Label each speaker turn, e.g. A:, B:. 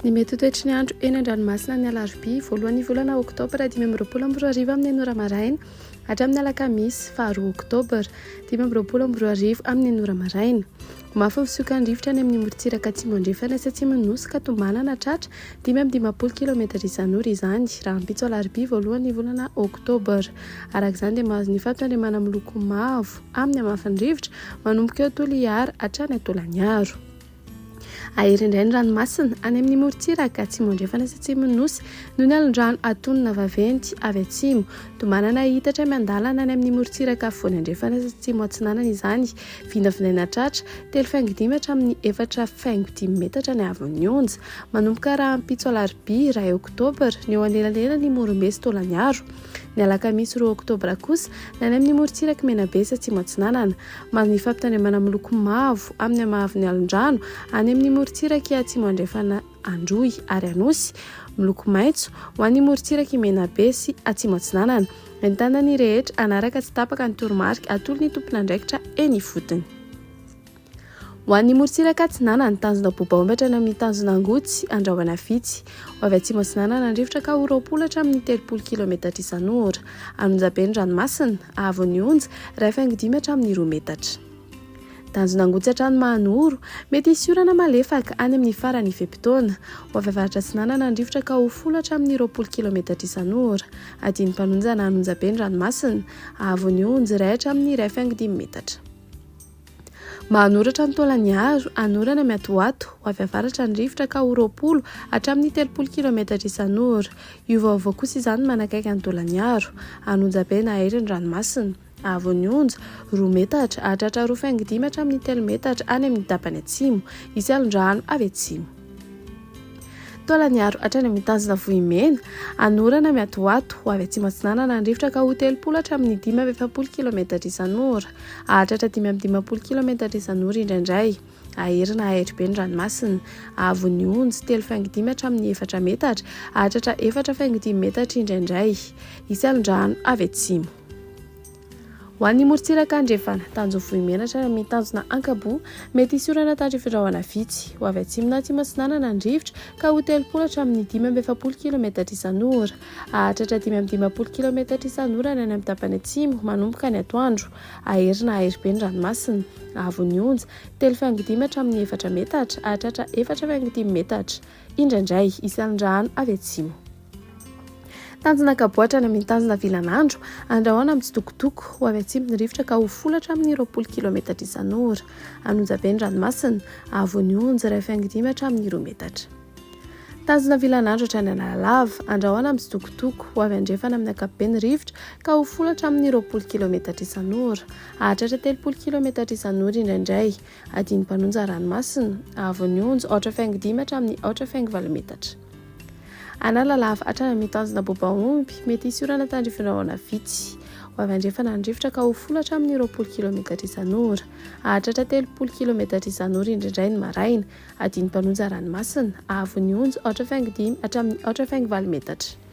A: Ny mety ho toetry ny andro eny an-dranomasina ny alarobia voalohan'ny volana Octobre 2024 amin'ny enora maraina hatramin'ny alakamisy 2 Octobre 2024 amin'ny enora maraina. Mafy fisokan'ny rivotra any amin'ny morotsiraka atsimo andrefana sy atsimo nosy ka tombanana tratra 5-10 km isan'ora izany raha ampitso alarobia voalohan'ny volana Octobre. Araka izany dia mahazo ny fampitandremana miloko mavo amin'ny hamafin'ny rivotra manomboka eo Toliara hatrany Tolaniaro. Ahery indray ny ranomasina any amin'ny morotsiraka atsimo andrefana sy atsimo nosy noho ny alondrano atonona vaventy avy atsimo tombanana hitatra miandalana any amin'ny morotsiraka afovoany andrefana sy atsimo atsinanana izany vinavinaina tratra 3.5 hatramin'ny 4.5 metatra ny avon'ny onja manomboka raha ampitso alarobia iray Octobre ny eo anelalela ny Morombe sy Tolaniaro. Ny alakamisy 2 Octobre kosa ny any amin'ny morotsiraka Menabe sy atsimo atsinanana mahazo ny fampitandremana miloko mavo amin'ny hamavin'ny alondrano any amin'ny morotsiraka atsimo andrefana Androy ary Anosy miloko maitso ho an'ny morotsiraka Menabe sy atsimo atsinanana entana ny rehetra anaraka tsy tapaka ny toromarika atolo ny tompon'andraikitra eny ifotony. Ho an'ny morotsiraka atsinanana tanjona bobaombatra ny amin'ny tanjona angotsy andrahoana vitsy ho avy atsimo atsinanana ny rivotra ka ho 20 hatramin'ny 30 km isan'ora anonjabe ny ranomasina avon'ny onja 2.5 hatramin'ny 2 metatra. Tanjona angotsy hatrany mahanoro mety hisy orana malefaka any amin'ny farany ifepitaona ho avy avaratra atsinanana ny rivotra ka ho 10 hatramin'ny 20 km isan'ora adiny mpanonjana anonjabe ny ranomasina avon'ny onja 1 hatramin'ny 2.5 metatra. Mahanoratra ny Tolaniaro anorana miatoato ho avy avaratra ny rivotra ka ho 20 hatramin'ny 30 km isan'ora io vaovao kosa izany manakaiky ny Tolaniaro anonjabe na ahery ny ranomasina avon'ny onja 2 metatra hatratra 2.5 hatramin'ny 3 metatra any amin'ny tapany atsimo isy alondrano avy atsimo. Tolaniaro hatrany amin'ny tanjona vohimena anorana miatoato ho avy atsimo atsinanana ny rivotra ka ho 30 hatramin'ny 5.10 km isan'ora hatratra 5-10 km isan'ora indraindray ahery na ahery be ny ranomasina avon'ny onja 3.5 hatramin'ny 4 metatra hatratra 4.5 metatra indraindray isy alondrano avy atsimo. Ho an'ny morotsiraka andrefana tanjona vohimena hatrany amin'ny tanjona ankabo mety hisy orana tandry findrahoana vitsy ho avy atsimo na atsimo atsinanana ny rivotra ka ho 30 hatramin'ny 5-10 km isan'ora hatratra 5-10 km isan'ora ny any amin'ny tapany atsimo manomboka ny atoandro ahery na ahery be ny ranomasina avon'ny onja 3.5 hatramin'ny 4 metatra hatratra 4.5 metatra indraindray isy alondrano avy atsimo. Tanjona kaboatra any amin'ny tanjona vilanandro andrahoana amin'ny tsitokotoko ho avy atsimo ny rivotra ka ho 10 hatramin'ny 20 km isan'ora anonjabe ny ranomasina avon'ny onja 2.5 hatramin'ny 2 metatra. Tanjona vilanandro hatrany analalava andrahoana amin'ny tsitokotoko ho avy andrefana amin'ny ankapobeny rivotra ka ho 10 hatramin'ny 20 km isan'ora hatratra 30 km isan'ora indraindray adiny mpanonja ranomasina avon'ny onja 8.5 hatramin'ny 8.5 metatra. Analalava hatrany amin'ny tanjona bobaomby mety hisy orana tandry findrahoana vitsy ho avy andrefana ny rivotra ka ho 10 hatramin'ny 20 km isan'ora hatratra 30 km isan'ora indraindray ny maraina adiny mpanonja ranomasina avon'ny onja 8.5 hatramin'ny 8.5 metatra.